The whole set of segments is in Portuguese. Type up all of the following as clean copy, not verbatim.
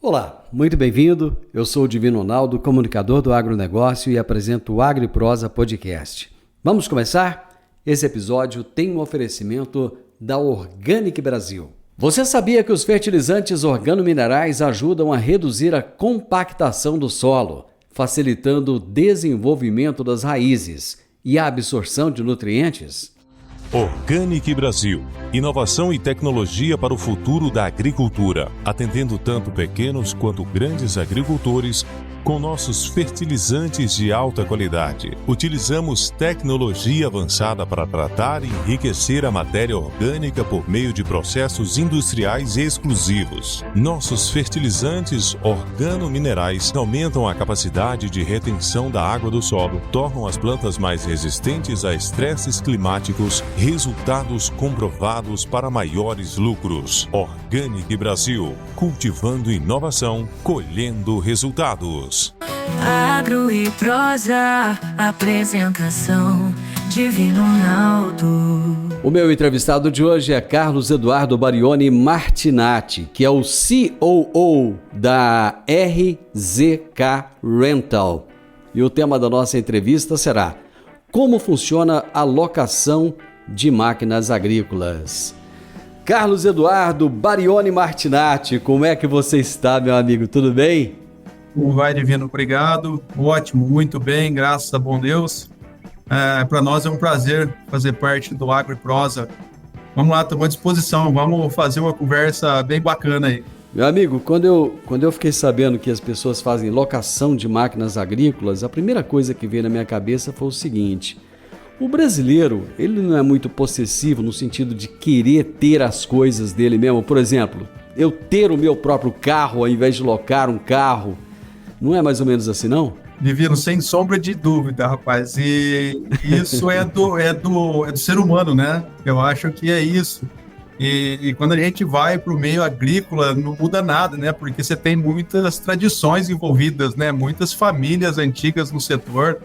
Olá, muito bem-vindo. Eu sou o Divino Ronaldo, comunicador do agronegócio e apresento o AgriProsa Podcast. Vamos começar? Esse episódio tem um oferecimento da Organic Brasil. Você sabia que os fertilizantes organominerais ajudam a reduzir a compactação do solo, facilitando o desenvolvimento das raízes e a absorção de nutrientes? Organic Brasil. Inovação e tecnologia para o futuro da agricultura, atendendo tanto pequenos quanto grandes agricultores com nossos fertilizantes de alta qualidade. Utilizamos tecnologia avançada para tratar e enriquecer a matéria orgânica por meio de processos industriais exclusivos. Nossos fertilizantes organominerais aumentam a capacidade de retenção da água do solo, tornam as plantas mais resistentes a estresses climáticos, resultados comprovados para maiores lucros. Organic Brasil, cultivando inovação, colhendo resultados. Agro e Prosa, apresentação Divino Ronaldo. O meu entrevistado de hoje é Carlos Eduardo Barioni Martinatti, que é o COO da RZK Rental. E o tema da nossa entrevista será: como funciona a locação de máquinas agrícolas? Carlos Eduardo Barioni Martinatti, como é que você está, meu amigo? Tudo bem? Como vai, Divino? Obrigado. Ótimo, muito bem, graças a bom Deus. Para nós é um prazer fazer parte do AgriProsa. Vamos lá, estamos à disposição. Vamos fazer uma conversa bem bacana aí. Meu amigo, quando eu fiquei sabendo que as pessoas fazem locação de máquinas agrícolas, a primeira coisa que veio na minha cabeça foi o seguinte: o brasileiro, ele não é muito possessivo no sentido de querer ter as coisas dele mesmo. Por exemplo, eu ter o meu próprio carro ao invés de locar um carro. Não é mais ou menos assim, não? Divino, sem sombra de dúvida, rapaz. E isso é do ser humano, né? Eu acho que é isso. E quando a gente vai para o meio agrícola, não muda nada, né? Porque você tem muitas tradições envolvidas, né? Muitas famílias antigas no setor.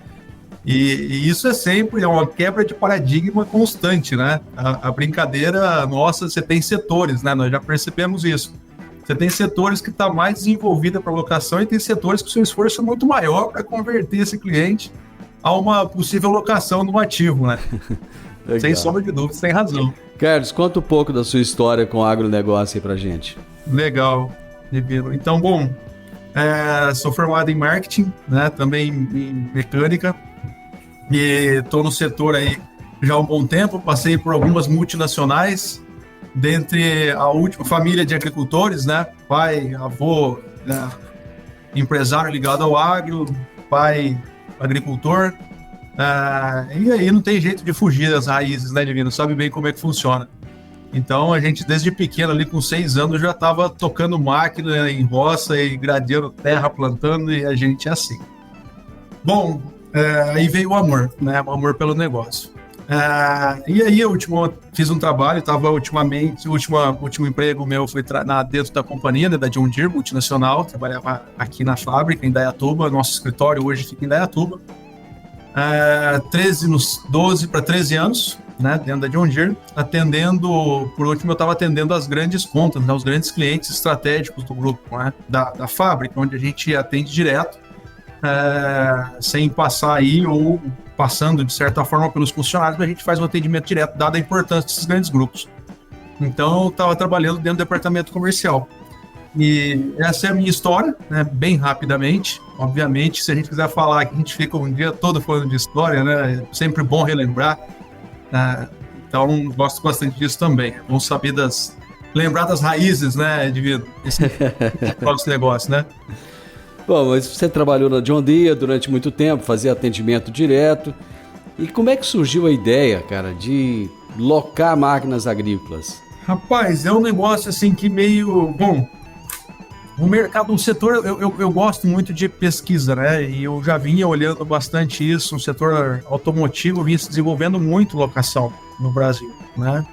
E isso é sempre uma quebra de paradigma constante, né? A brincadeira nossa, você tem setores, né? Nós já percebemos isso. Você tem setores que estão mais desenvolvidos para locação e tem setores que o seu esforço é muito maior para converter esse cliente a uma possível locação no ativo, né? Sem sombra de dúvida, sem razão. Carlos, conta um pouco da sua história com o agronegócio aí pra gente. Legal, Divino. Então, bom, sou formado em marketing, né? Também em mecânica e estou no setor aí já há um bom tempo, passei por algumas multinacionais. Dentre a última família de agricultores, né? Pai, avô, né? Empresário ligado ao agro, pai agricultor. E aí não tem jeito de fugir das raízes, né, Divino? Sabe bem como é que funciona. Então a gente desde pequeno, ali com 6 anos, já estava tocando máquina em roça e gradeando terra, plantando, e a gente é assim. Bom, aí veio o amor, né? O amor pelo negócio. E aí eu fiz um trabalho, o último emprego meu foi dentro da companhia, né, da John Deere, multinacional, trabalhava aqui na fábrica, em Indaiatuba, nosso escritório hoje fica em Indaiatuba. 12 para 13 anos, né, dentro da John Deere, por último eu estava atendendo as grandes contas, né, os grandes clientes estratégicos do grupo, né, da fábrica, onde a gente atende direto, sem passar aí ou passando de certa forma pelos funcionários, mas a gente faz um atendimento direto, dada a importância desses grandes grupos. Então eu estava trabalhando dentro do departamento comercial. E essa é a minha história, né, bem rapidamente. Obviamente, se a gente quiser falar que a gente fica um dia todo falando de história, né, é sempre bom relembrar. Então gosto bastante disso também. É bom saber lembrar das raízes, né, Divino? Esse negócio, né? Bom, mas você trabalhou na John Deere durante muito tempo, fazia atendimento direto. E como é que surgiu a ideia, cara, de locar máquinas agrícolas? Rapaz, é um negócio assim que meio... Bom, o mercado, o setor, eu gosto muito de pesquisa, né? E eu já vinha olhando bastante isso, o setor automotivo vinha se desenvolvendo muito locação no Brasil, né?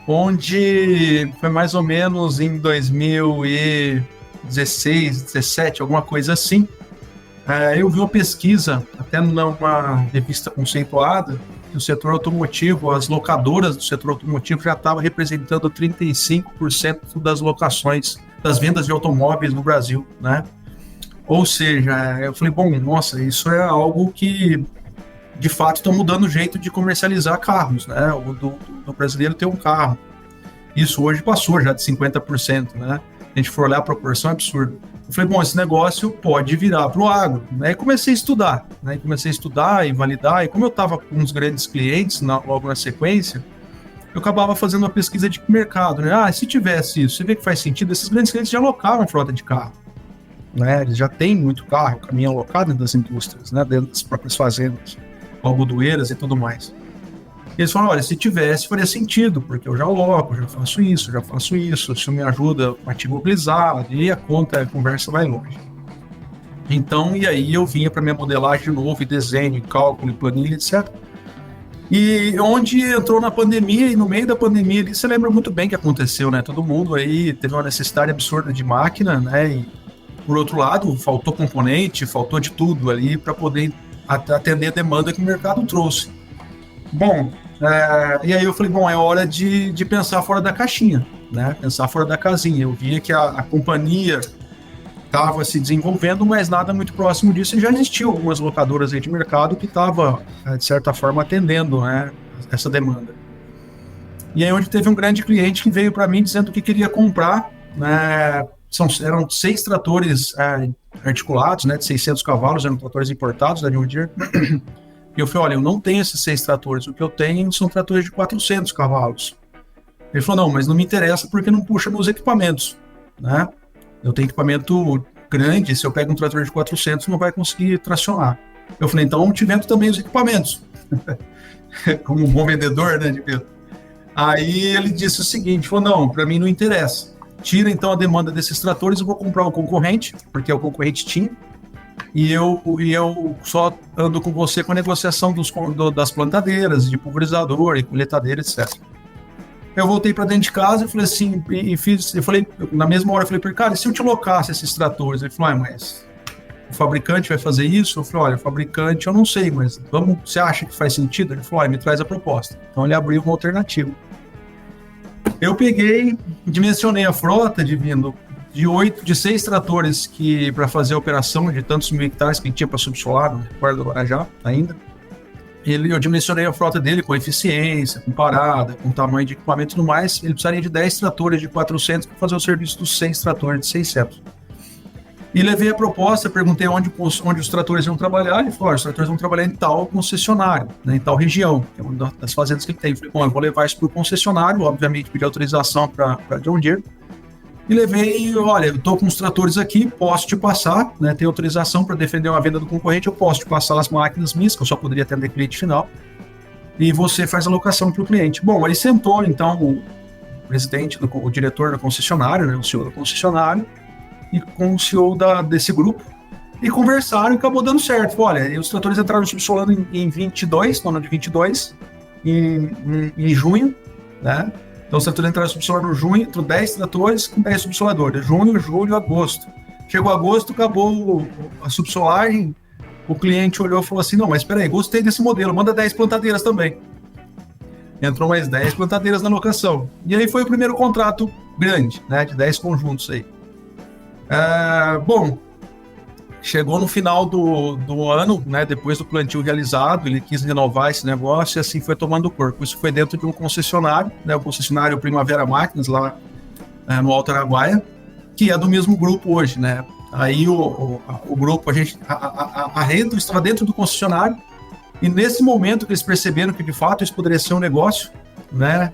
Onde foi mais ou menos em 2016, 17, alguma coisa assim, eu vi uma pesquisa, até numa revista conceituada, que o setor automotivo, as locadoras do setor automotivo já estavam representando 35% das locações das vendas de automóveis no Brasil, né? Ou seja, eu falei, bom, nossa, isso é algo que, de fato, está mudando o jeito de comercializar carros, né? Do brasileiro ter um carro. Isso hoje passou já de 50%, né? A gente for olhar a proporção, é absurda. Eu falei, bom, esse negócio pode virar para o agro, né? E comecei a estudar, né? E comecei a estudar e validar. E como eu estava com uns grandes clientes logo na sequência, eu acabava fazendo uma pesquisa de mercado, né? Ah, se tivesse isso, você vê que faz sentido? Esses grandes clientes já alocavam frota de carro, né? Eles já têm muito carro, caminhão alocado dentro das indústrias, né? Dentro das próprias fazendas, algodoeiras e tudo mais. E eles falaram, olha, se tivesse, faria sentido, porque eu já aloco, já faço isso me ajuda a te mobilizar, e a conversa vai longe. Então, e aí eu vinha para minha modelagem de novo, e desenho, cálculo, planilha, etc. E onde entrou na pandemia, e no meio da pandemia ali, você lembra muito bem o que aconteceu, né? Todo mundo aí teve uma necessidade absurda de máquina, né? E, por outro lado, faltou componente, faltou de tudo ali para poder atender a demanda que o mercado trouxe. Bom, e aí eu falei, bom, é hora de pensar fora da caixinha, né? Pensar fora da casinha. Eu via que a companhia estava se desenvolvendo, mas nada muito próximo disso. E já existiam algumas locadoras aí de mercado que estavam, de certa forma, atendendo, né, essa demanda. E aí onde teve um grande cliente que veio para mim dizendo que queria comprar, né, eram 6 tratores articulados, né, de 600 cavalos, eram tratores importados da John Deere. E eu falei, olha, eu não tenho esses 6 tratores, o que eu tenho são tratores de 400 cavalos. Ele falou, não, mas não me interessa porque não puxa meus equipamentos, né? Eu tenho equipamento grande, se eu pego um trator de 400, não vai conseguir tracionar. Eu falei, então eu te vendo também os equipamentos. Como um bom vendedor, né, de Pedro? Aí ele disse o seguinte, falou, não, para mim não interessa. Tira então a demanda desses tratores, eu vou comprar um concorrente, porque o concorrente tinha, e eu só ando com você com a negociação das plantadeiras, de pulverizador e colheitadeira, etc. Eu voltei para dentro de casa e falei assim, na mesma hora eu falei para ele, cara, e se eu te locasse esses tratores? Ele falou, mas o fabricante vai fazer isso? Eu falei, olha, o fabricante eu não sei, mas você acha que faz sentido? Ele falou, me traz a proposta. Então ele abriu uma alternativa. Eu peguei, dimensionei a frota de 6 tratores que para fazer a operação de tantos mil hectares que tinha para subsolar, no Guarda do Guarajá ainda. Eu dimensionei a frota dele com eficiência, com parada, com tamanho de equipamento e tudo mais. Ele precisaria de 10 tratores de 400 para fazer o serviço dos 6 tratores de 600. E levei a proposta, perguntei onde os tratores iam trabalhar. Ele falou, os tratores vão trabalhar em tal concessionário, né, em tal região, que é uma das fazendas que ele tem. Eu falei, bom, eu vou levar isso para o concessionário, obviamente pedi autorização para John Deere. E levei, olha, eu estou com os tratores aqui, posso te passar, né, tenho autorização para defender uma venda do concorrente, eu posso te passar as máquinas minhas, que eu só poderia atender cliente final, e você faz a locação para o cliente. Bom, aí sentou, então, o presidente, o diretor da concessionária, né, o CEO da concessionária, e com o CEO desse grupo, e conversaram e acabou dando certo. Olha, e os tratores entraram subsolando em 22, no ano de 22, em junho, né? Então, os tratores entraram subsolador no junho, entrou 10 tratores com 10 subsoladores. Junho, julho, agosto. Chegou agosto, acabou a subsolagem, o cliente olhou e falou assim, não, mas espera aí, gostei desse modelo, manda 10 plantadeiras também. Entrou mais 10 plantadeiras na locação. E aí foi o primeiro contrato grande, né, de 10 conjuntos aí. Bom, chegou no final do ano, né, depois do plantio realizado, ele quis renovar esse negócio e assim foi tomando corpo. Isso foi dentro de um concessionário, né, o concessionário Primavera Máquinas, lá no Alto Araguaia, que é do mesmo grupo hoje, né? Aí o grupo, a Rento estava dentro do concessionário e nesse momento que eles perceberam que de fato isso poderia ser um negócio, né?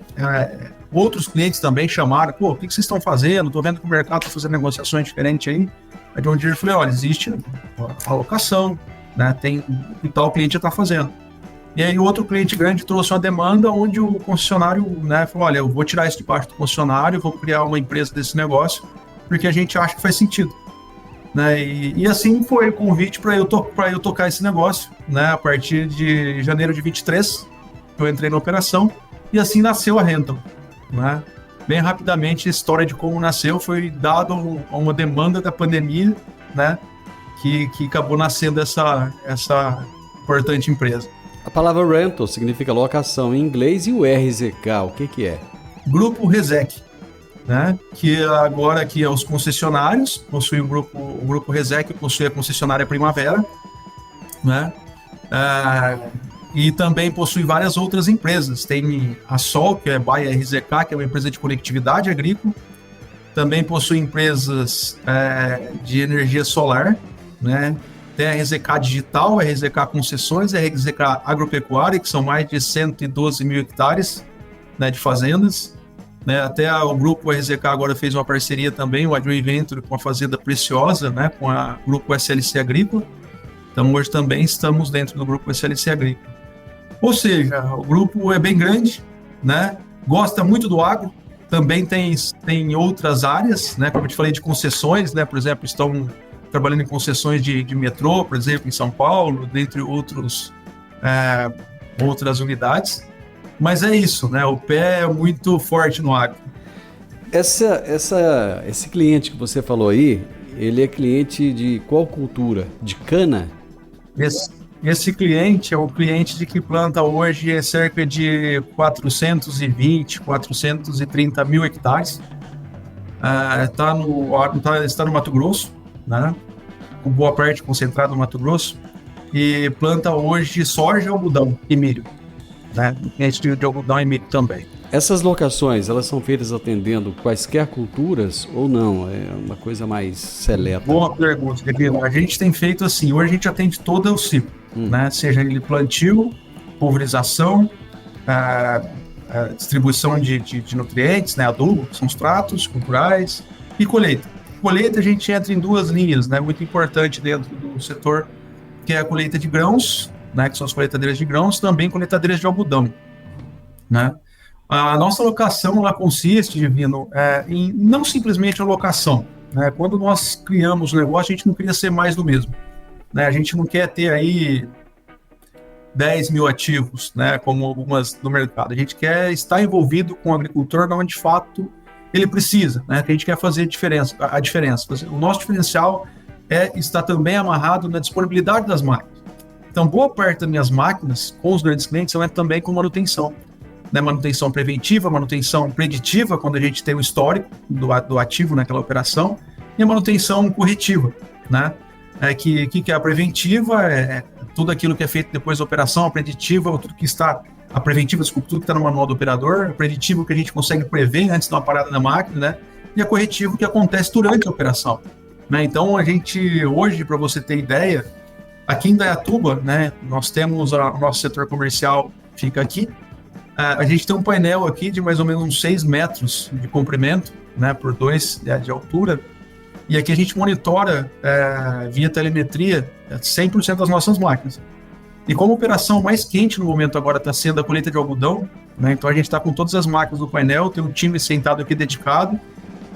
Outros clientes também chamaram, pô, o que vocês estão fazendo? Estou vendo que o mercado está fazendo negociações diferentes aí. Aí de onde eu falei, olha, existe a alocação, né? E tal cliente já está fazendo. E aí o outro cliente grande trouxe uma demanda onde o concessionário, né, falou, olha, eu vou tirar isso de parte do concessionário, vou criar uma empresa desse negócio, porque a gente acha que faz sentido. Né? E assim foi o convite para eu tocar esse negócio, né? A partir de janeiro de 23, eu entrei na operação e assim nasceu a Rental, né? Bem rapidamente, a história de como nasceu foi dado a uma demanda da pandemia, né? Que acabou nascendo essa importante empresa. A palavra rental significa locação em inglês e o RZK, o que é? Grupo Resec. né? Que agora aqui é os concessionários, possui o grupo Resec, possui a concessionária Primavera, né? E também possui várias outras empresas. Tem a Sol, que é by RZK, que é uma empresa de conectividade agrícola. Também possui empresas de energia solar, né? Tem a RZK Digital, a RZK Concessões, a RZK Agropecuária, que são mais de 112 mil hectares, né, de fazendas. Né? Até o grupo RZK agora fez uma parceria também, o joint venture com a Fazenda Preciosa, né, com o grupo SLC Agrícola. Então hoje também estamos dentro do grupo SLC Agrícola. Ou seja, o grupo é bem grande, né? Gosta muito do agro, também tem outras áreas, né? Como eu te falei, de concessões, né? Por exemplo, estão trabalhando em concessões de metrô, por exemplo, em São Paulo, dentre outras unidades. Mas é isso, né? O pé é muito forte no agro. Esse cliente que você falou aí, ele é cliente de qual cultura? De cana? Esse cliente é o cliente que planta hoje cerca de 430 mil hectares. Está no Mato Grosso, né? Com boa parte concentrada no Mato Grosso. E planta hoje soja, algodão e milho. Né? Cliente de algodão e milho também. Essas locações, elas são feitas atendendo quaisquer culturas ou não? É uma coisa mais seleta? Boa pergunta, Divino. A gente tem feito assim, hoje a gente atende todo o ciclo, né? Seja ele plantio, pulverização, distribuição de nutrientes, né? Adubo, que são os tratos culturais, e colheita. Colheita a gente entra em duas linhas, né? Muito importante dentro do setor, que é a colheita de grãos, né? Que são as colheitadeiras de grãos, também colheitadeiras de algodão, né? A nossa locação, ela consiste, Divino, em não simplesmente a locação, né? Quando nós criamos o negócio, a gente não queria ser mais do mesmo, né? A gente não quer ter aí 10 mil ativos, né? Como algumas no mercado. A gente quer estar envolvido com o agricultor onde, de fato, ele precisa, né? Que a gente quer fazer a diferença. O nosso diferencial é estar também amarrado na disponibilidade das máquinas. Então, boa parte das minhas máquinas, com os grandes clientes, é também com manutenção. Né, manutenção preventiva, manutenção preditiva, quando a gente tem o histórico do ativo naquela operação, e a manutenção corretiva, né? Que é a preventiva, tudo aquilo que é feito depois da operação, a preditiva, tudo que está no manual do operador, o preditivo que a gente consegue prever antes de uma parada da máquina, né? E a corretivo que acontece durante a operação. Né? Então, a gente, hoje, para você ter ideia, aqui em Indaiatuba, né, nós temos o nosso setor comercial, fica aqui. A gente tem um painel aqui de mais ou menos uns 6 metros de comprimento, né, por 2 de altura, e aqui a gente monitora via telemetria 100% das nossas máquinas. E como a operação mais quente no momento agora está sendo a colheita de algodão, né, então a gente está com todas as máquinas do painel, tem um time sentado aqui dedicado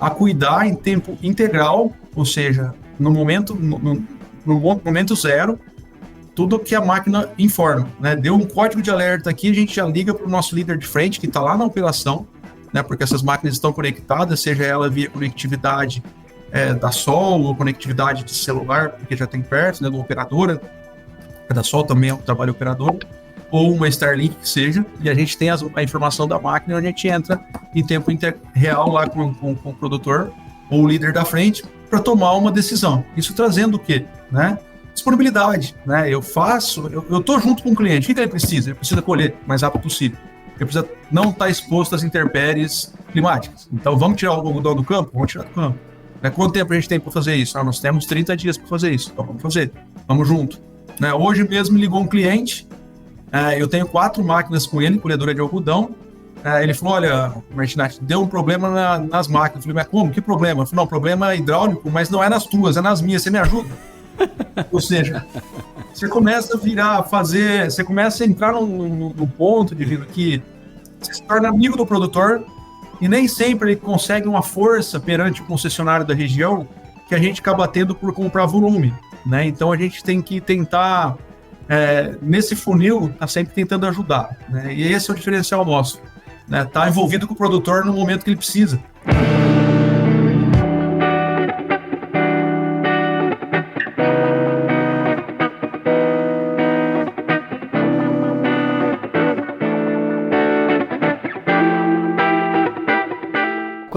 a cuidar em tempo integral, ou seja, no momento zero, tudo que a máquina informa, né? Deu um código de alerta aqui, a gente já liga para o nosso líder de frente, que está lá na operação, né? Porque essas máquinas estão conectadas, seja ela via conectividade da Sol, ou conectividade de celular, porque já tem perto, né? Do operadora, da Sol também é um trabalho operador, ou uma Starlink que seja, e a gente tem a informação da máquina, e a gente entra em tempo real lá com o produtor, ou o líder da frente, para tomar uma decisão. Isso trazendo o quê? Né? Disponibilidade, né? Eu estou junto com o cliente. O que ele precisa? Ele precisa colher o mais rápido possível. Ele precisa não estar exposto às intempéries climáticas. Então, vamos tirar o algodão do campo? Vamos tirar do campo. Né? Quanto tempo a gente tem para fazer isso? Nós temos 30 dias para fazer isso. Então, vamos fazer. Vamos junto. Né? Hoje mesmo me ligou um cliente. Eu tenho 4 máquinas com ele, colhedora de algodão. Ele falou, olha, Martinati, deu um problema nas máquinas. Eu falei, mas como? Que problema? Eu falei, não, problema é hidráulico, mas não é nas tuas, é nas minhas. Você me ajuda? Ou seja, você começa você começa a entrar no ponto de vida que você se torna amigo do produtor e nem sempre ele consegue uma força perante o concessionário da região que a gente acaba tendo por comprar volume, né? Então a gente tem que tentar, nesse funil, tá sempre tentando ajudar, né? E esse é o diferencial nosso, né? Tá envolvido com o produtor no momento que ele precisa.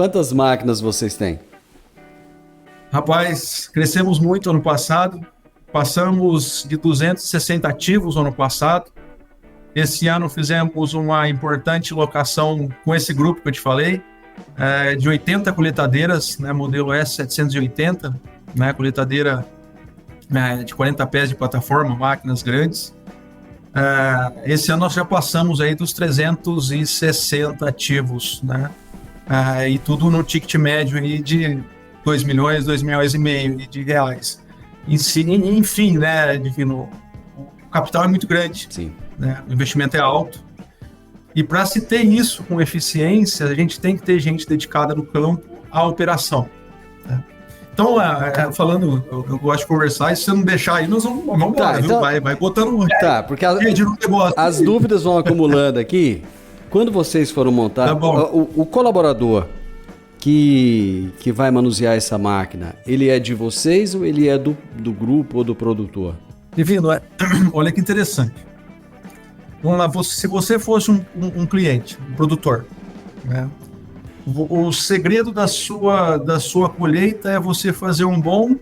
Quantas máquinas vocês têm? Rapaz, crescemos muito ano passado. Passamos de 260 ativos no ano passado. Esse ano fizemos uma importante locação com esse grupo que eu te falei, de 80 coletadeiras, né, modelo S780, né, coletadeira de 40 pés de plataforma, máquinas grandes. Esse ano nós já passamos aí dos 360 ativos, né, e tudo no ticket médio aí de 2 milhões, 2 milhões e meio de reais. Enfim, né, Divino, o capital é muito grande. Sim. Né? O investimento é alto. E para se ter isso com eficiência, a gente tem que ter gente dedicada no campo à operação. Né? Então, falando, eu gosto de conversar, e se você não deixar aí, nós vamos embora, então, vai botando porque negócio. As dúvidas vão acumulando aqui. Quando vocês foram montar, o colaborador que vai manusear essa máquina, ele é de vocês ou ele é do grupo ou do produtor? Divino, olha que interessante. Vamos lá, se você fosse um cliente, um produtor, né? O segredo da sua colheita é você fazer um bom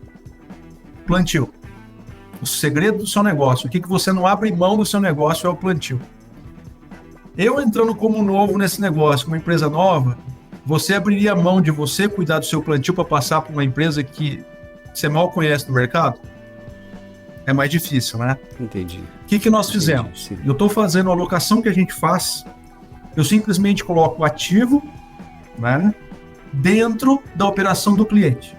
plantio. O segredo do seu negócio, o que você não abre mão do seu negócio é o plantio. Eu entrando como novo nesse negócio, como empresa nova, você abriria mão de você cuidar do seu plantio para passar para uma empresa que você mal conhece no mercado? É mais difícil, né? Entendi. O que nós fizemos? Sim. Eu estou fazendo a alocação que a gente faz, eu simplesmente coloco o ativo, né, dentro da operação do cliente.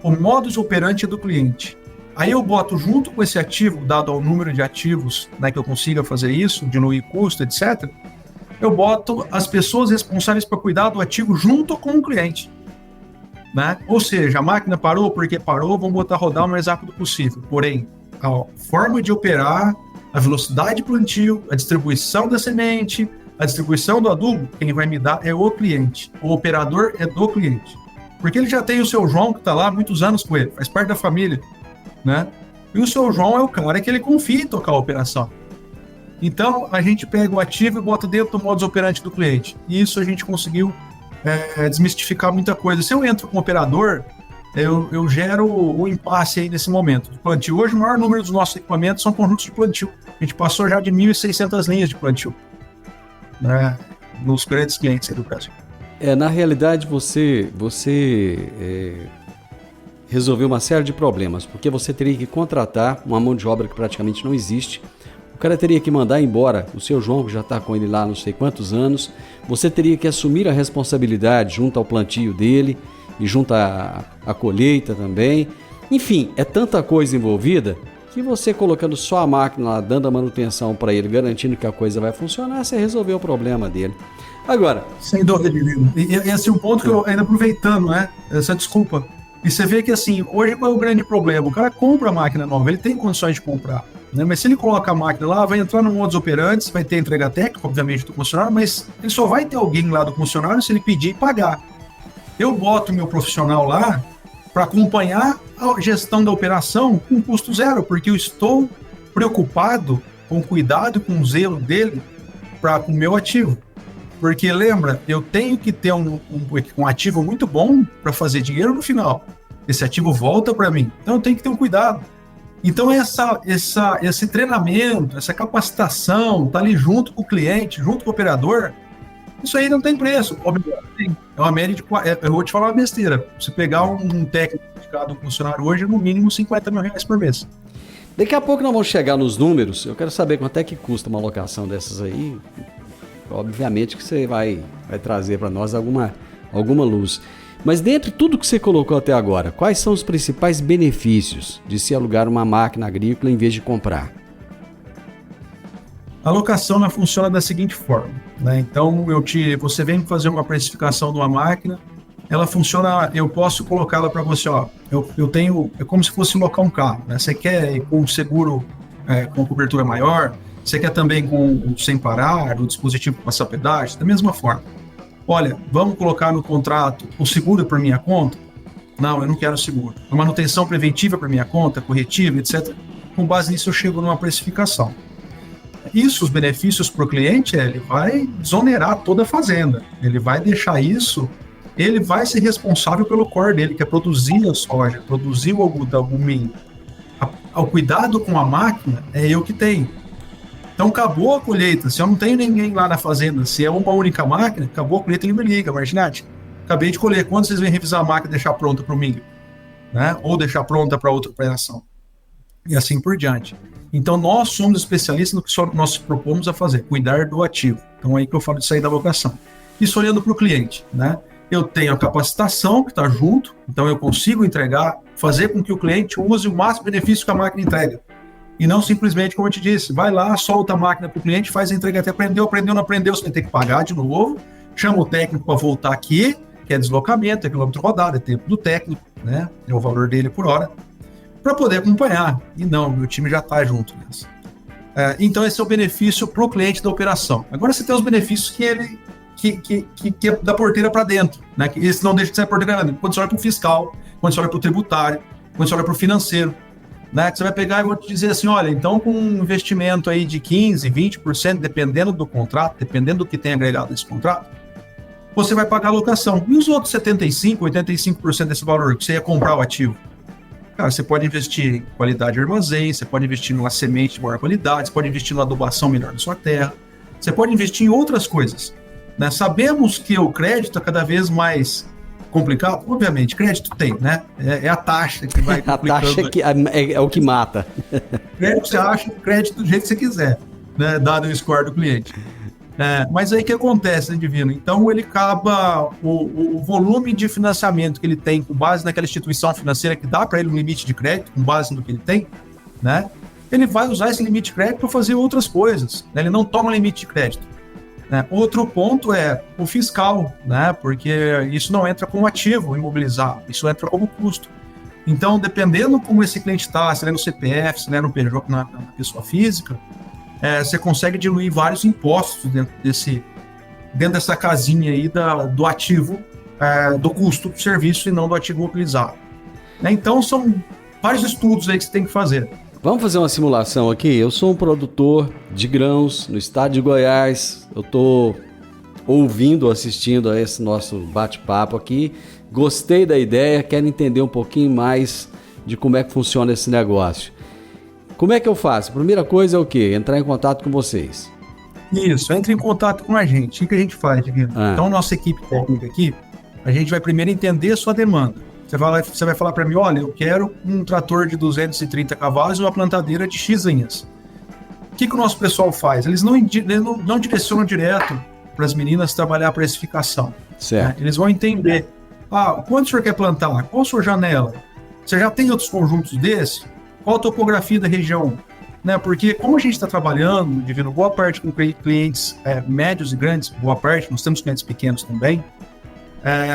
O modus operandi é do cliente. Aí eu boto junto com esse ativo, dado ao número de ativos, né, que eu consiga fazer isso, diminuir custo, etc., eu boto as pessoas responsáveis para cuidar do ativo junto com o cliente. Né? Ou seja, a máquina parou porque parou, vamos botar rodar o mais rápido possível. Porém, a forma de operar, a velocidade de plantio, a distribuição da semente, a distribuição do adubo, quem vai me dar é o cliente. O operador é do cliente. Porque ele já tem o seu João, que está lá há muitos anos com ele, faz parte da família. Né? E o seu João é o cara que ele confia em tocar a operação. Então, a gente pega o ativo e bota dentro do modus operandi do cliente. E isso a gente conseguiu desmistificar muita coisa. Se eu entro com o operador, eu gero o impasse aí nesse momento de plantio. Hoje, o maior número dos nossos equipamentos são conjuntos de plantio. A gente passou já de 1.600 linhas de plantio, né, nos grandes clientes do Brasil. Na realidade, você resolveu uma série de problemas, porque você teria que contratar uma mão de obra que praticamente não existe. O cara teria que mandar embora o seu João, que já está com ele lá não sei quantos anos. Você teria que assumir a responsabilidade junto ao plantio dele e junto à colheita também. Enfim, é tanta coisa envolvida que você colocando só a máquina lá, dando a manutenção para ele, garantindo que a coisa vai funcionar, você resolveu o problema dele. Agora... Sem dúvida, Divino. E esse é um ponto que eu ainda aproveitando, né? Essa desculpa. E você vê que assim, hoje qual é o grande problema? O cara compra a máquina nova, ele tem condições de comprar. Né? Mas se ele coloca a máquina lá, vai entrar no modus operandi, vai ter entrega técnica, obviamente, do funcionário, mas ele só vai ter alguém lá do funcionário se ele pedir e pagar. Eu boto meu profissional lá para acompanhar a gestão da operação com custo zero, porque eu estou preocupado com o cuidado e com o zelo dele com o meu ativo. Porque lembra, eu tenho que ter um ativo muito bom para fazer dinheiro no final. Esse ativo volta para mim, então eu tenho que ter um cuidado. Então esse treinamento, essa capacitação, tá ali junto com o cliente, junto com o operador, isso aí não tem preço. É uma média de... Eu vou te falar uma besteira. Se pegar um técnico dedicado, um funcionário hoje, no mínimo R$50 mil por mês. Daqui a pouco nós vamos chegar nos números. Eu quero saber quanto é que custa uma locação dessas aí. Obviamente que você vai trazer para nós alguma luz. Mas dentre tudo que você colocou até agora, quais são os principais benefícios de se alugar uma máquina agrícola em vez de comprar? A locação ela funciona da seguinte forma, né? Então você vem fazer uma precificação de uma máquina, ela funciona, eu posso colocá-la para você, ó, eu tenho, é como se fosse locar um carro, né? Você quer com seguro, com cobertura maior, você quer também com sem parar, o dispositivo para passar pedágio, da mesma forma. Olha, vamos colocar no contrato o seguro por minha conta? Não, eu não quero seguro. A manutenção preventiva por minha conta, corretiva, etc. Com base nisso eu chego numa precificação. Isso, os benefícios para o cliente, ele vai desonerar toda a fazenda. Ele vai deixar isso ele vai ser responsável pelo core dele, que é produzir a soja, produzir o algodão, o milho. O cuidado com a máquina é eu que tenho. Então, acabou a colheita. Se eu não tenho ninguém lá na fazenda, se é uma única máquina, acabou a colheita, ele me liga, Martinati, acabei de colher, quando vocês vêm revisar a máquina e deixar pronta para o milho? Né? Ou deixar pronta para outra operação? E assim por diante. Então, nós somos especialistas no que nós propomos a fazer, cuidar do ativo. Então, é aí que eu falo de sair da vocação. Isso olhando para o cliente, né? Eu tenho a capacitação que está junto, então eu consigo entregar, fazer com que o cliente use o máximo benefício que a máquina entrega. E não simplesmente, como eu te disse, vai lá, solta a máquina para o cliente, faz a entrega, até aprendeu, não aprendeu, você vai ter que pagar de novo, chama o técnico para voltar aqui, que é deslocamento, é quilômetro rodado, é tempo do técnico, né? É o valor dele por hora, para poder acompanhar. E não, meu time já está junto nessa. Então esse é o benefício para o cliente da operação. Agora você tem os benefícios que ele... Que é da porteira para dentro, né? Que esse não deixa de ser a porteira para dentro. Quando você olha para o fiscal, quando você olha para o tributário, quando você olha para o financeiro, né? Que você vai pegar e vou te dizer assim, olha, então com um investimento aí de 15%, 20%, dependendo do contrato, dependendo do que tem agregado nesse contrato, você vai pagar a locação. E os outros 75%, 85% desse valor que você ia comprar o ativo? Cara, você pode investir em qualidade de armazém, você pode investir numa semente de maior qualidade, você pode investir numa adubação melhor da sua terra, você pode investir em outras coisas. Né? Sabemos que o crédito é cada vez mais complicado. Obviamente, crédito tem, né? É a taxa que vai complicando. A taxa que é o que mata. Crédito você acha, crédito do jeito que você quiser, né? Dado o score do cliente. Mas aí o que acontece, né, Divino? Então ele acaba, o volume de financiamento que ele tem com base naquela instituição financeira que dá para ele um limite de crédito, com base no que ele tem, né? Ele vai usar esse limite de crédito para fazer outras coisas, né? Ele não toma limite de crédito. Outro ponto é o fiscal, né? Porque isso não entra como ativo imobilizado, isso entra como custo. Então, dependendo como esse cliente está, se ele é no CPF, se ele é no PJ, na pessoa física, você consegue diluir vários impostos dentro dessa casinha aí do ativo, do custo do serviço e não do ativo imobilizado. Então, são vários estudos aí que você tem que fazer. Vamos fazer uma simulação aqui. Eu sou um produtor de grãos no estado de Goiás. Eu estou assistindo a esse nosso bate-papo aqui. Gostei da ideia, quero entender um pouquinho mais de como é que funciona esse negócio. Como é que eu faço? Primeira coisa é o quê? Entrar em contato com vocês. Isso, entre em contato com a gente. O que a gente faz, Divino? Então, nossa equipe técnica aqui, a gente vai primeiro entender a sua demanda. Você vai falar para mim, olha, eu quero um trator de 230 cavalos e uma plantadeira de X linhas. O que o nosso pessoal faz? Eles não direcionam direto para as meninas trabalhar a precificação. Certo. Né? Eles vão entender, quanto o senhor quer plantar? Qual a sua janela? Você já tem outros conjuntos desses? Qual a topografia da região? Né? Porque como a gente está trabalhando, Divino, boa parte com clientes médios e grandes, boa parte, nós temos clientes pequenos também,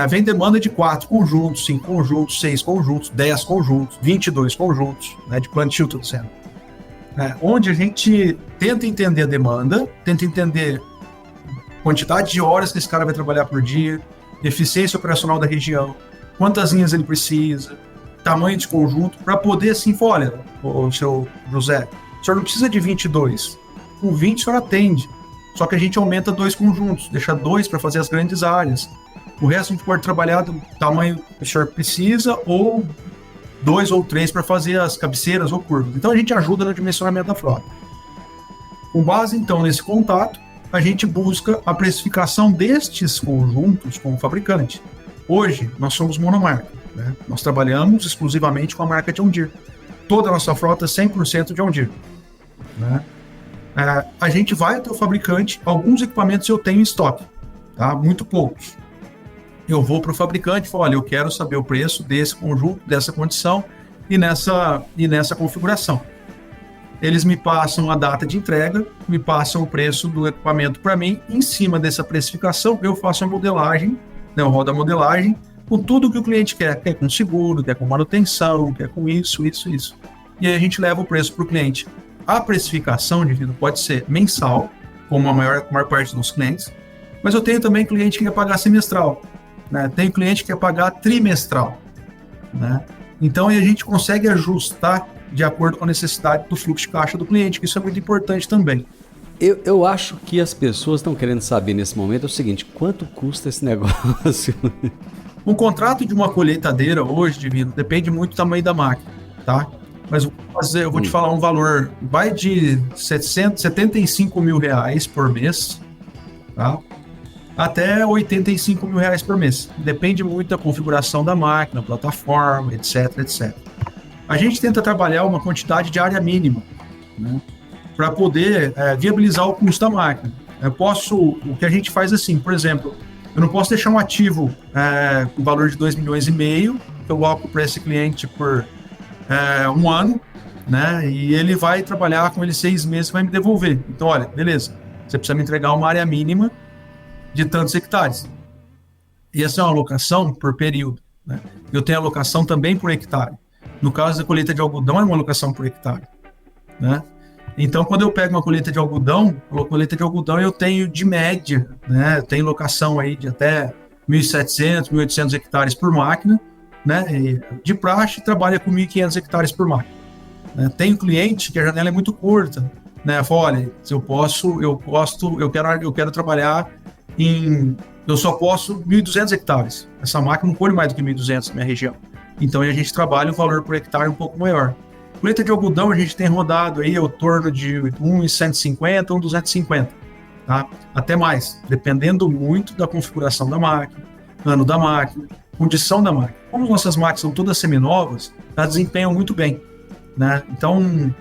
vem demanda de 4 conjuntos, 5 conjuntos, 6 conjuntos, 10 conjuntos, 22 conjuntos, né, de plantio tudo sendo. Onde a gente tenta entender a demanda, tenta entender quantidade de horas que esse cara vai trabalhar por dia, eficiência operacional da região, quantas linhas ele precisa, tamanho de conjunto, para poder assim, olha, o seu José, o senhor não precisa de 22, com 20 o senhor atende, só que a gente aumenta 2 conjuntos, deixa 2 para fazer as grandes áreas. O resto a gente pode trabalhar do tamanho que o senhor precisa, ou 2 ou 3 para fazer as cabeceiras ou curvas. Então a gente ajuda no dimensionamento da frota. Com base então nesse contato, a gente busca a precificação destes conjuntos com o fabricante. Hoje nós somos monomarca, né? Nós trabalhamos exclusivamente com a marca John Deere. Toda a nossa frota é 100% John Deere, né? A gente vai até o fabricante, alguns equipamentos eu tenho em estoque, tá? Muito poucos. Eu vou para o fabricante e falo, olha, eu quero saber o preço desse conjunto, dessa condição e nessa configuração. Eles me passam a data de entrega, me passam o preço do equipamento para mim, em cima dessa precificação eu faço a modelagem, né, eu rodo a modelagem com tudo que o cliente quer com seguro, quer com manutenção, quer com isso. E aí a gente leva o preço para o cliente. A precificação de vida pode ser mensal, como a maior parte dos clientes, mas eu tenho também cliente que quer pagar semestral. Né? Tem cliente que quer pagar trimestral, né? Então a gente consegue ajustar de acordo com a necessidade do fluxo de caixa do cliente, que isso é muito importante também. Eu acho que as pessoas estão querendo saber nesse momento o seguinte: quanto custa esse negócio? Um contrato de uma colheitadeira hoje, Divino, depende muito do tamanho da máquina, tá? Mas eu vou te falar um valor, vai de 75 mil reais por mês, tá? Até 85 mil reais por mês. Depende muito da configuração da máquina, plataforma, etc, etc. A gente tenta trabalhar uma quantidade de área mínima, né? Para poder viabilizar o custo da máquina. O que a gente faz assim, por exemplo, eu não posso deixar um ativo com valor de 2,5 milhões, eu coloco para esse cliente por 1 ano, né? E ele vai trabalhar com ele 6 meses e vai me devolver. Então, olha, beleza, você precisa me entregar uma área mínima de tantos hectares. E essa é uma alocação por período, né? Eu tenho alocação também por hectare. No caso da colheita de algodão, é uma alocação por hectare, né? Então, quando eu pego uma colheita de algodão eu tenho de média, né? Eu tenho locação aí de até 1.700, 1.800 hectares por máquina, né? E de praxe, trabalha com 1.500 hectares por máquina, né? Tem cliente que a janela é muito curta, né? Fala, olha, se eu quero trabalhar eu só posso 1.200 hectares. Essa máquina não colhe mais do que 1.200 na minha região. Então, a gente trabalha o valor por hectare um pouco maior. Colheita de algodão a gente tem rodado aí ao torno de 1.150, 1.250, tá? Até mais, dependendo muito da configuração da máquina, ano da máquina, condição da máquina. Como nossas máquinas são todas seminovas, elas desempenham muito bem, né? Então,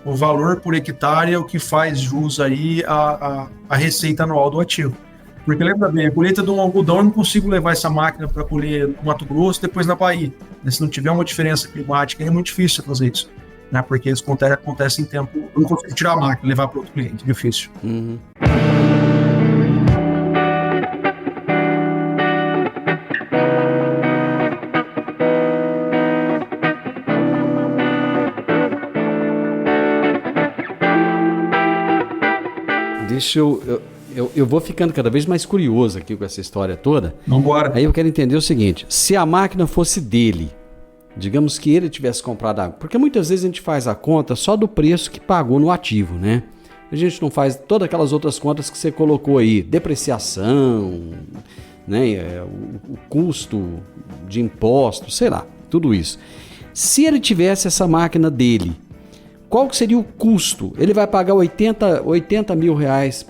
o valor por hectare é o que faz jus aí a receita anual do ativo. Porque lembra bem, a colheita de um algodão eu não consigo levar essa máquina para colher no Mato Grosso depois na Bahia. Se não tiver uma diferença climática, é muito difícil fazer isso, né? Porque isso acontece em tempo. Eu não consigo tirar a máquina e levar para outro cliente, difícil. Uhum. Deixa eu vou ficando cada vez mais curioso aqui com essa história toda. Vambora. Aí eu quero entender o seguinte: se a máquina fosse dele, digamos que ele tivesse comprado a... Porque muitas vezes a gente faz a conta só do preço que pagou no ativo, né? A gente não faz todas aquelas outras contas que você colocou aí, depreciação, né? O custo de impostos, sei lá, tudo isso. Se ele tivesse essa máquina dele, qual que seria o custo? Ele vai pagar 80 mil reais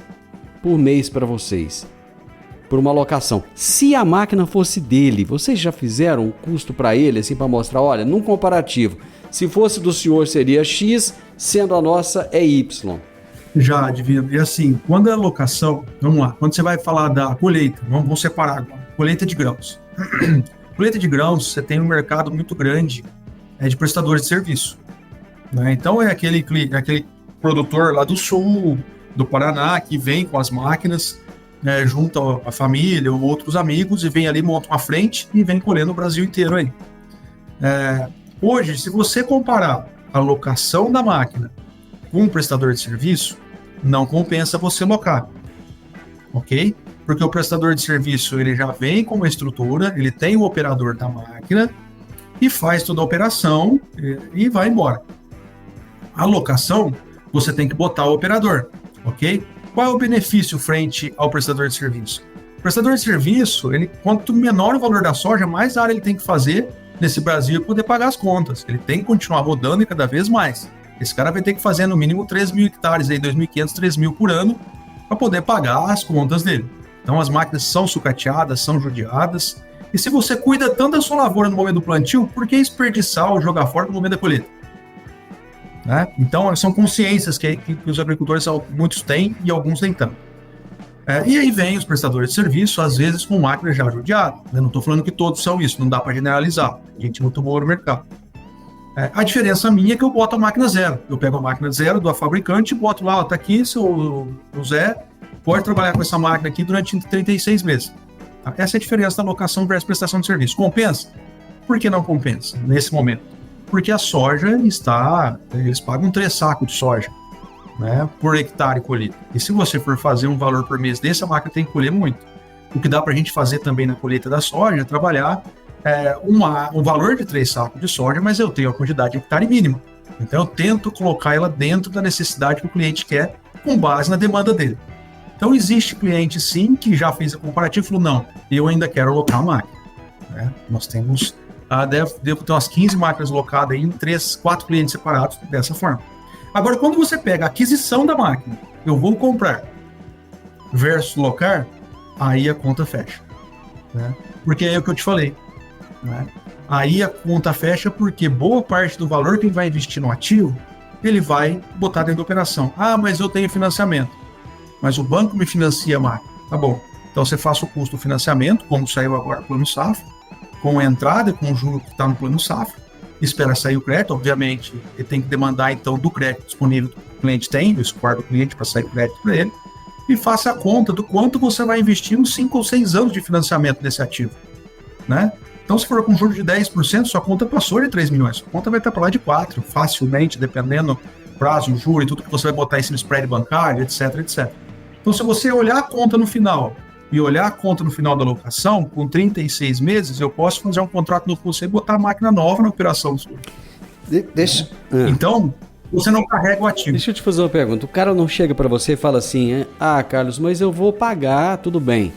por mês para vocês, por uma locação. Se a máquina fosse dele, vocês já fizeram um custo para ele, assim, para mostrar, olha, num comparativo, se fosse do senhor seria X, sendo a nossa é Y. Já, Divino. E assim, quando é locação, vamos lá, quando você vai falar da colheita, vamos separar agora, colheita de grãos. Colheita de grãos, você tem um mercado muito grande de prestadores de serviço, né? Então é aquele produtor lá do sul, do Paraná, que vem com as máquinas, junto à família ou outros amigos, e vem ali, monta uma frente e vem colhendo o Brasil inteiro aí. Hoje, se você comparar a locação da máquina com um prestador de serviço, não compensa você locar, ok? Porque o prestador de serviço, ele já vem com uma estrutura, ele tem o operador da máquina e faz toda a operação e vai embora. A locação, você tem que botar o operador, ok? Qual é o benefício frente ao prestador de serviço? O prestador de serviço, quanto menor o valor da soja, mais área ele tem que fazer nesse Brasil para poder pagar as contas. Ele tem que continuar rodando e cada vez mais. Esse cara vai ter que fazer no mínimo 3.000 hectares, aí 2.500, 3.000 por ano, para poder pagar as contas dele. Então as máquinas são sucateadas, são judiadas. E se você cuida tanto da sua lavoura no momento do plantio, por que desperdiçar ou jogar fora no momento da colheita? Né? Então são consciências que os agricultores, muitos têm e alguns nem tanto. E aí vem os prestadores de serviço, às vezes com máquina já judiada. Não estou falando que todos são isso, não dá para generalizar. A gente não tomou no mercado. A diferença minha é que eu boto a máquina zero. Eu pego a máquina zero do fabricante e boto lá, tá aqui, seu Zé, pode trabalhar com essa máquina aqui durante 36 meses. Essa é a diferença da locação versus prestação de serviço. Compensa? Por que não compensa nesse momento? Porque a soja eles pagam 3 sacos de soja, né, por hectare colhido. E se você for fazer um valor por mês desse, a máquina tem que colher muito. O que dá para a gente fazer também na colheita da soja é trabalhar um valor de 3 sacos de soja, mas eu tenho a quantidade de hectare mínima. Então eu tento colocar ela dentro da necessidade que o cliente quer, com base na demanda dele. Então existe cliente sim que já fez a comparativa e falou, não, eu ainda quero alocar a máquina. Né? Nós temos, devo ter umas 15 máquinas alocadas em 4 clientes separados dessa forma. Agora, quando você pega a aquisição da máquina, eu vou comprar versus locar, aí a conta fecha. Né? Porque é o que eu te falei. Né? Aí a conta fecha porque boa parte do valor que ele vai investir no ativo, ele vai botar dentro da operação. Ah, mas eu tenho financiamento. Mas o banco me financia a máquina. Tá bom. Então você faça o custo do financiamento, como saiu agora o plano safra, com a entrada e com o juro que está no plano safra. Espera sair o crédito, obviamente, ele tem que demandar então do crédito disponível que o cliente tem, o score do cliente para sair crédito para ele, e faça a conta do quanto você vai investir nos 5 ou 6 anos de financiamento desse ativo. Né? Então, se for com juros de 10%, sua conta passou de 3 milhões. Sua conta vai estar para lá de 4, facilmente, dependendo do prazo, juro e tudo que você vai botar em cima do spread bancário, etc, etc. Então, se você olhar a conta no final e olhar a conta no final da locação, com 36 meses, eu posso fazer um contrato novo com você e botar a máquina nova na operação. Então, você não carrega o ativo. Deixa eu te fazer uma pergunta. O cara não chega para você e fala assim, ah, Carlos, mas eu vou pagar, tudo bem.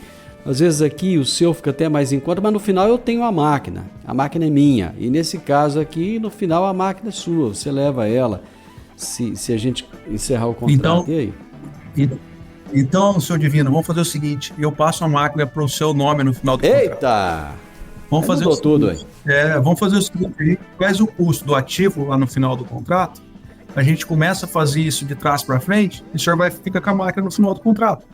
Às vezes aqui o seu fica até mais em conta, mas no final eu tenho a máquina é minha. E nesse caso aqui, no final a máquina é sua, você leva ela, se a gente encerrar o contrato. Então, e aí? Então, senhor Divino, vamos fazer o seguinte, eu passo a máquina para o seu nome no final do contrato. Eita! Vamos fazer tudo aí. Vamos fazer o seguinte, faz o custo do ativo lá no final do contrato, a gente começa a fazer isso de trás para frente, e o senhor fica com a máquina no final do contrato.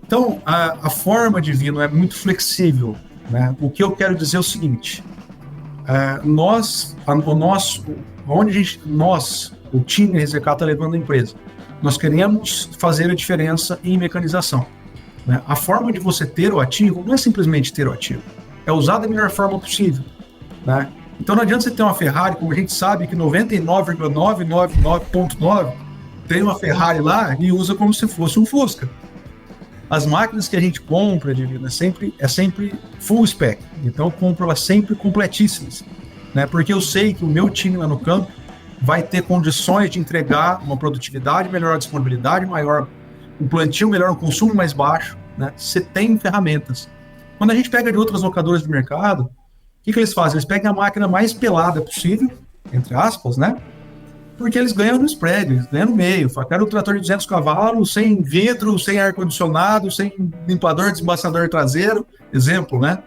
Então, a forma Divino é muito flexível. Né? O que eu quero dizer é o seguinte, o time RZK está levando a empresa, nós queremos fazer a diferença em mecanização. Né? A forma de você ter o ativo não é simplesmente ter o ativo, é usar da melhor forma possível. Né? Então não adianta você ter uma Ferrari, como a gente sabe que 99,999.9 tem uma Ferrari lá e usa como se fosse um Fusca. As máquinas que a gente compra, Divino, é sempre full spec. Então eu compro elas sempre completíssimas. Né? Porque eu sei que o meu time lá no campo vai ter condições de entregar uma produtividade melhor, uma disponibilidade maior, um plantio melhor, um consumo mais baixo. Né? Você tem ferramentas. Quando a gente pega de outras locadoras do mercado, o que eles fazem? Eles pegam a máquina mais pelada possível, entre aspas, né? Porque eles ganham no spread, eles ganham no meio. Quero um trator de 200 cavalos, sem vidro, sem ar-condicionado, sem limpador, desembaçador traseiro, exemplo, né?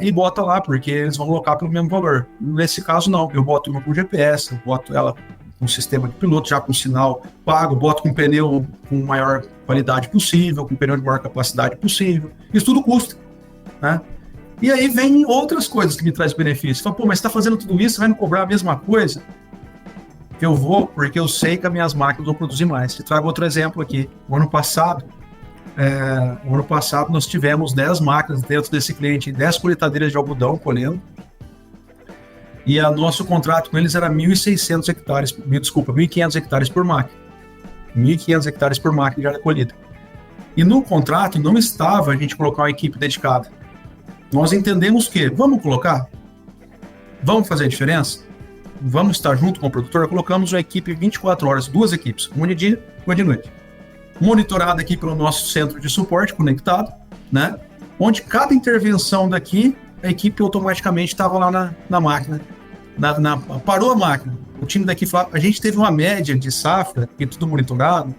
E bota lá, porque eles vão colocar pelo mesmo valor. Nesse caso, não. Eu boto uma com GPS, eu boto ela com sistema de piloto, já com sinal pago, boto com pneu com maior qualidade possível, com pneu de maior capacidade possível. Isso tudo custa, né? E aí vem outras coisas que me trazem benefício. Fala, pô, mas você está fazendo tudo isso, você vai me cobrar a mesma coisa? Eu vou, porque eu sei que as minhas máquinas vão produzir mais. Te trago outro exemplo aqui. O ano passado nós tivemos 10 máquinas dentro desse cliente, 10 colheitadeiras de algodão colhendo. E o nosso contrato com eles era 1.500 hectares por máquina. 1.500 hectares por máquina de área colhida. E no contrato não estava a gente colocar uma equipe dedicada. Nós entendemos que, vamos colocar? Vamos fazer a diferença? Vamos estar junto com o produtor? Colocamos uma equipe 24 horas, 2 equipes, uma de dia, uma de noite. Monitorada aqui pelo nosso centro de suporte conectado, né? Onde cada intervenção daqui, a equipe automaticamente estava lá na máquina. Parou a máquina. O time daqui falava, a gente teve uma média de safra, e tudo monitorado,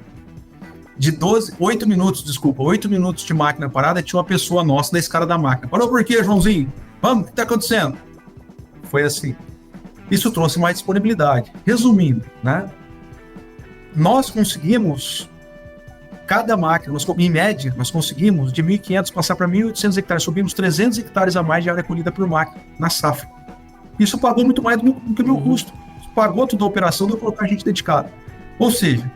de 8 minutos de máquina parada, tinha uma pessoa nossa da escada da máquina. Parou por quê, Joãozinho? Vamos, o que está acontecendo? Foi assim. Isso trouxe mais disponibilidade. Resumindo, né? Nós conseguimos, cada máquina, em média, nós conseguimos de 1.500 passar para 1.800 hectares. Subimos 300 hectares a mais de área colhida por máquina na safra. Isso pagou muito mais do que o meu custo. Isso pagou toda a operação de eu colocar gente dedicada. Ou seja,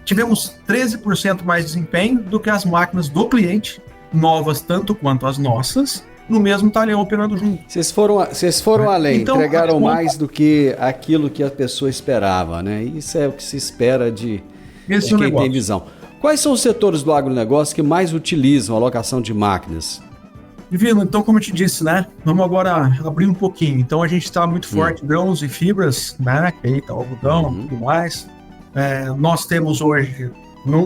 tivemos 13% mais desempenho do que as máquinas do cliente, novas tanto quanto as nossas, no mesmo talhão operando junto. Vocês foram além, então, entregaram mais do que aquilo que a pessoa esperava, né? Isso é o que se espera de quem tem visão. Quais são os setores do agronegócio que mais utilizam a alocação de máquinas? Divino, então, como eu te disse, né? Vamos agora abrir um pouquinho. Então, a gente está muito forte em grãos e fibras, né? Eita, algodão e tudo mais. Nós temos hoje,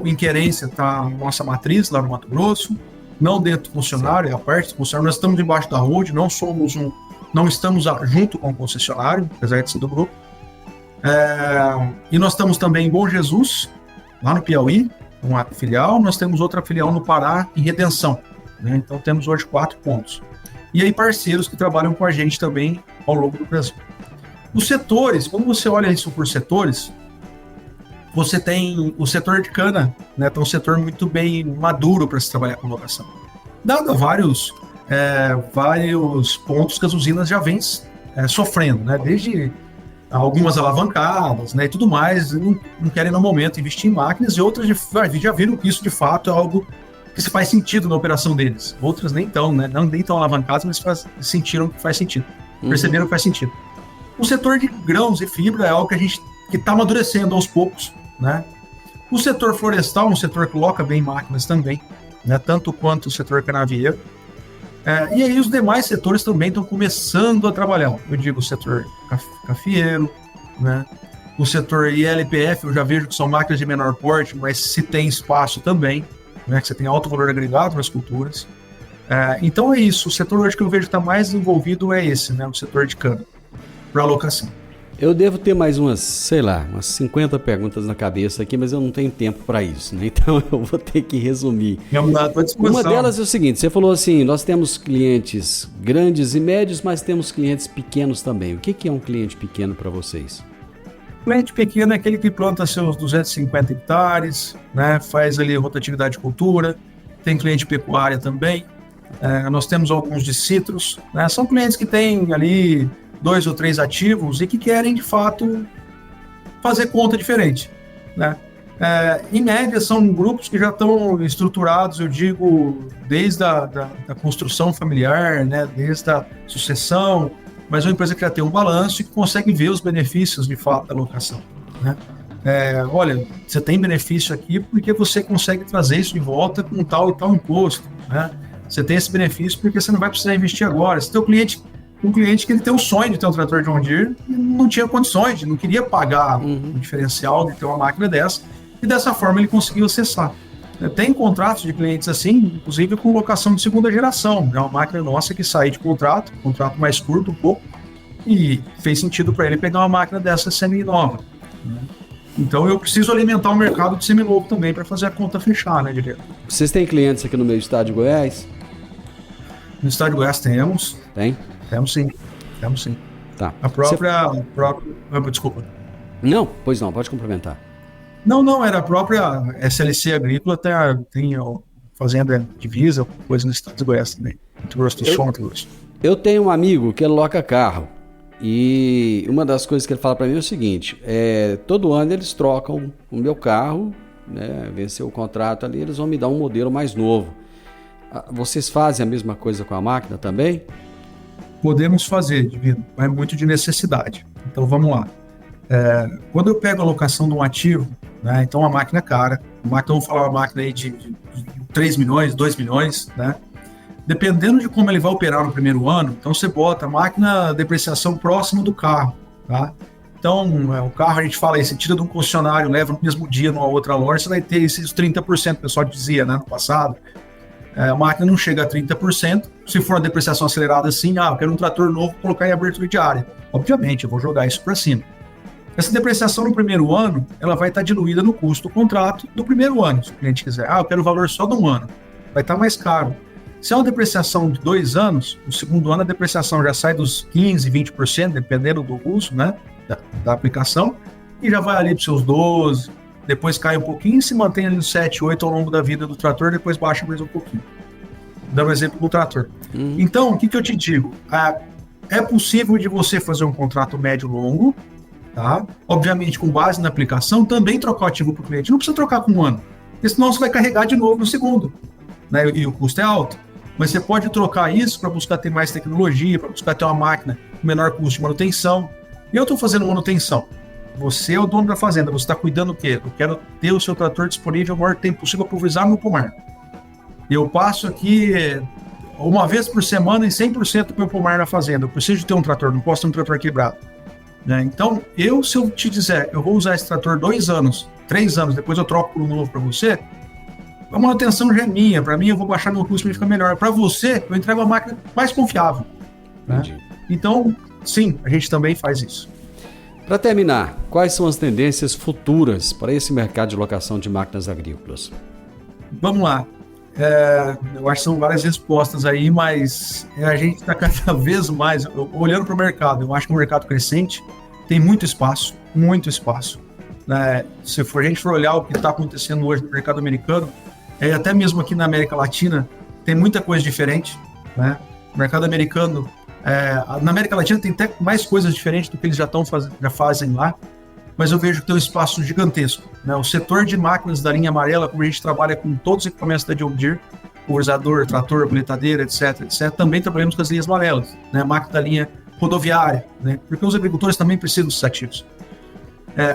em Querência, tá a nossa matriz lá no Mato Grosso, não dentro do funcionário, é a parte do funcionário. Nós estamos embaixo da road, não estamos junto com o concessionário, apesar de ser do grupo. E nós estamos também em Bom Jesus, lá no Piauí, uma filial. Nós temos outra filial no Pará, em Redenção. Né? Então, temos hoje 4 pontos. E aí, parceiros que trabalham com a gente também ao longo do Brasil. Os setores, quando você olha isso por setores, você tem o setor de cana, né? Então, um setor muito bem maduro para se trabalhar com locação. Dado vários pontos que as usinas já vêm sofrendo, né? Desde algumas alavancadas, né? E tudo mais, não querem no momento investir em máquinas, e outras já viram que isso de fato é algo que se faz sentido na operação deles. Outras nem estão, né? Nem estão alavancadas, mas sentiram que faz sentido. Perceberam que faz sentido. O setor de grãos e fibra é algo que está amadurecendo aos poucos, né? O setor florestal é um setor que loca bem máquinas também, né? Tanto quanto o setor canavieiro. E aí os demais setores também estão começando a trabalhar. Eu digo o setor cafeeiro, né? O setor ILPF, eu já vejo que são máquinas de menor porte, mas se tem espaço também, né? Que você tem alto valor agregado nas culturas. Então é isso. O setor hoje que eu vejo que está mais envolvido é esse, né? O setor de cana, para alocação. Eu devo ter mais umas 50 perguntas na cabeça aqui, mas eu não tenho tempo para isso, né? Então eu vou ter que resumir. Uma delas é o seguinte, você falou assim, nós temos clientes grandes e médios, mas temos clientes pequenos também. O que é um cliente pequeno para vocês? Cliente pequeno é aquele que planta seus 250 hectares, né? Faz ali rotatividade de cultura, tem cliente pecuária também. Nós temos alguns de citros, né? São clientes que têm ali 2 ou 3 ativos e que querem, de fato, fazer conta diferente, né? Em média, são grupos que já estão estruturados, eu digo, desde da construção familiar, né? Desde a sucessão, mas é uma empresa que já tem um balanço e que consegue ver os benefícios, de fato, da locação, né? Olha, você tem benefício aqui porque você consegue trazer isso de volta com tal e tal imposto, né? Você tem esse benefício porque você não vai precisar investir agora. Você tem um cliente que ele tem o sonho de ter um trator John Deere e não tinha condições, não queria pagar o diferencial de ter uma máquina dessa, e dessa forma ele conseguiu acessar. Tem contratos de clientes assim, inclusive com locação de segunda geração. É uma máquina nossa que saiu de contrato mais curto um pouco, e fez sentido para ele pegar uma máquina dessa semi-nova. Então eu preciso alimentar o mercado de seminovo também para fazer a conta fechar, né, direto? Vocês têm clientes aqui no meu estado de Goiás? No estado de Goiás temos. Tem? Temos sim. Tá. A própria... Desculpa. Não, pois não, pode complementar. Não, era a própria SLC Agrícola, tem fazenda divisa, coisa no estado de Goiás também. Muito Grosso do Sul, Mato Grosso. Eu tenho um amigo que ele loca carro, e uma das coisas que ele fala para mim é o seguinte, todo ano eles trocam o meu carro, né, venceu o contrato ali, eles vão me dar um modelo mais novo. Vocês fazem a mesma coisa com a máquina também? Podemos fazer, Divino, mas é muito de necessidade. Então vamos lá. Quando eu pego a locação de um ativo, né, então a máquina é cara, vamos falar uma máquina aí de 3 milhões, 2 milhões, né? Dependendo de como ele vai operar no primeiro ano, então você bota a máquina depreciação próxima do carro, tá? Então o carro a gente fala aí, você tira de um concessionário, leva no mesmo dia numa outra loja, você vai ter esses 30%, o pessoal dizia, né, no passado. A máquina não chega a 30%, se for uma depreciação acelerada assim, eu quero um trator novo, colocar em abertura de área. Obviamente, eu vou jogar isso para cima. Essa depreciação no primeiro ano, ela vai estar diluída no custo do contrato do primeiro ano. Se o cliente quiser, eu quero o valor só de um ano, vai estar mais caro. Se é uma depreciação de 2 anos, no segundo ano a depreciação já sai dos 15%, 20%, dependendo do uso, né, da aplicação, e já vai ali para os seus 12%, depois cai um pouquinho e se mantém ali no 7, 8 ao longo da vida do trator, depois baixa mais um pouquinho. Dando um exemplo do trator. Então, o que eu te digo? É possível de você fazer um contrato médio-longo, tá? Obviamente, com base na aplicação, também trocar o ativo para o cliente. Não precisa trocar com 1 ano, porque senão você vai carregar de novo no segundo, né? E o custo é alto. Mas você pode trocar isso para buscar ter mais tecnologia, para buscar ter uma máquina com menor custo de manutenção. Eu estou fazendo manutenção. Você é o dono da fazenda, você está cuidando do quê? Eu quero ter o seu trator disponível o maior tempo possível para pulverizar meu pomar. Eu passo aqui uma vez por semana em 100% do meu pomar na fazenda. Eu preciso de ter um trator, não posso ter um trator quebrado. Né? Então, se eu te dizer, eu vou usar esse trator 2 anos, 3 anos, depois eu troco por um novo para você, a manutenção já é minha. Para mim, eu vou baixar meu custo para ficar melhor. Para você, eu entrego a máquina mais confiável. Né? Então, sim, a gente também faz isso. Para terminar, quais são as tendências futuras para esse mercado de locação de máquinas agrícolas? Vamos lá. Eu acho que são várias respostas aí, mas a gente está cada vez mais olhando para o mercado. Eu acho que é um mercado crescente, tem muito espaço. Se a gente for olhar o que está acontecendo hoje no mercado americano, até mesmo aqui na América Latina, tem muita coisa diferente. Né? O mercado americano, na América Latina tem até mais coisas diferentes do que eles já fazem lá, mas eu vejo que tem um espaço gigantesco. Né? O setor de máquinas da linha amarela, como a gente trabalha com todos os equipamentos da John Deere, pulverizador, trator, coletadeira, etc., também trabalhamos com as linhas amarelas, né? Máquina da linha rodoviária, né? Porque os agricultores também precisam desses ativos.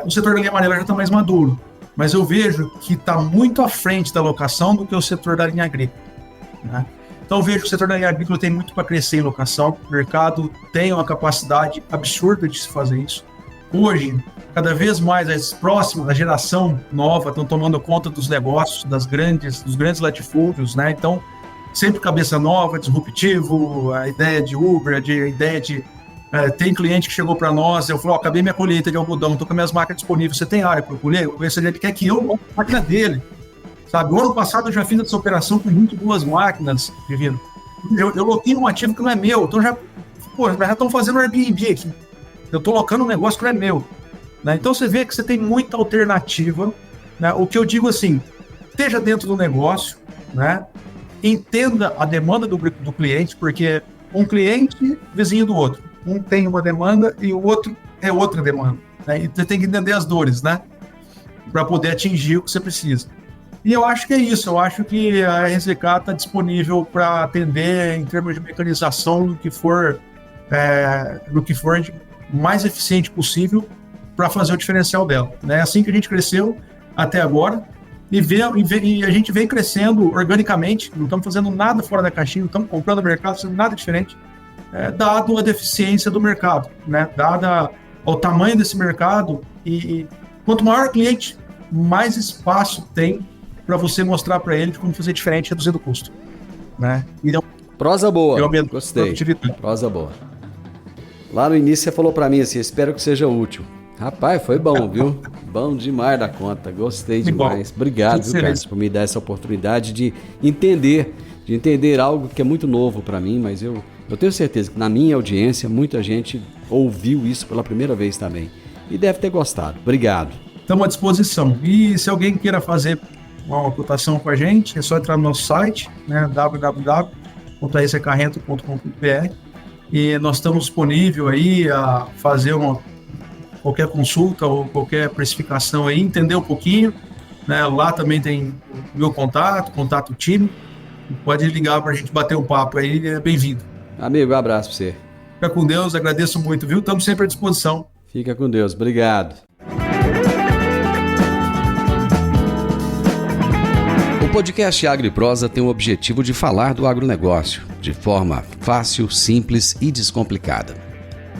O setor da linha amarela já está mais maduro, mas eu vejo que está muito à frente da locação do que o setor da linha agrícola. Né? Então eu vejo que o setor da linha agrícola tem muito para crescer em locação, o mercado tem uma capacidade absurda de se fazer isso. Hoje, cada vez mais as próximas, a geração nova estão tomando conta dos negócios, dos grandes latifúndios, né? Então, sempre cabeça nova, disruptivo, a ideia de Uber, a ideia de... tem cliente que chegou para nós, eu falei, acabei minha colheita de algodão, estou com minhas máquinas disponíveis, você tem área para eu colher? Ele quer que eu monte a máquina dele, sabe? O ano passado eu já fiz essa operação com 22 máquinas, Divino. Eu loquei um ativo que não é meu, então já estão fazendo Airbnb aqui. Eu estou locando um negócio que não é meu. Né? Então você vê que você tem muita alternativa. Né? O que eu digo assim, esteja dentro do negócio, né? Entenda a demanda do cliente, porque um cliente vizinho do outro. Um tem uma demanda e o outro é outra demanda. Né? E você tem que entender as dores, né? Para poder atingir o que você precisa. E eu acho que é isso. Eu acho que a RZK está disponível para atender em termos de mecanização do que for mais eficiente possível para fazer o diferencial dela. É assim que a gente cresceu até agora e a gente vem crescendo organicamente, não estamos fazendo nada fora da caixinha, não estamos comprando mercado, fazendo nada diferente, dado a deficiência do mercado, né? Dada o tamanho desse mercado e quanto maior o cliente, mais espaço tem para você mostrar para ele como fazer diferente, reduzindo o custo. Né? Então, prosa boa, gostei, prosa boa. Lá no início você falou pra mim assim, espero que seja útil. Rapaz, foi bom, viu? Bom demais da conta, gostei demais. Obrigado, viu, Cássio, por me dar essa oportunidade de entender algo que é muito novo pra mim, mas eu tenho certeza que na minha audiência muita gente ouviu isso pela primeira vez também e deve ter gostado. Obrigado. Estamos à disposição. E se alguém queira fazer uma cotação com a gente, é só entrar no nosso site, né, www.rccarrento.com.br. E nós estamos disponíveis aí a fazer qualquer consulta ou qualquer precificação aí, entender um pouquinho. Né? Lá também tem o meu contato o time. Pode ligar para a gente bater um papo aí, é bem-vindo. Amigo, um abraço para você. Fica com Deus, agradeço muito, viu? Estamos sempre à disposição. Fica com Deus, obrigado. O podcast Agro e Prosa tem o objetivo de falar do agronegócio de forma fácil, simples e descomplicada.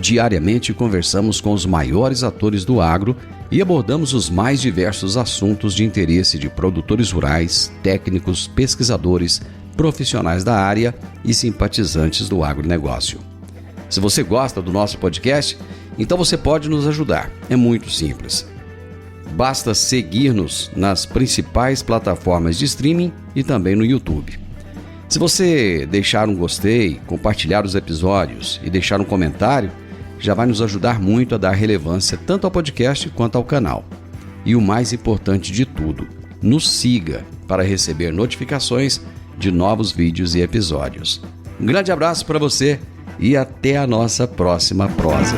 Diariamente conversamos com os maiores atores do agro e abordamos os mais diversos assuntos de interesse de produtores rurais, técnicos, pesquisadores, profissionais da área e simpatizantes do agronegócio. Se você gosta do nosso podcast, então você pode nos ajudar. É muito simples. Basta seguir-nos nas principais plataformas de streaming e também no YouTube. Se você deixar um gostei, compartilhar os episódios e deixar um comentário, já vai nos ajudar muito a dar relevância tanto ao podcast quanto ao canal. E o mais importante de tudo, nos siga para receber notificações de novos vídeos e episódios. Um grande abraço para você e até a nossa próxima prosa.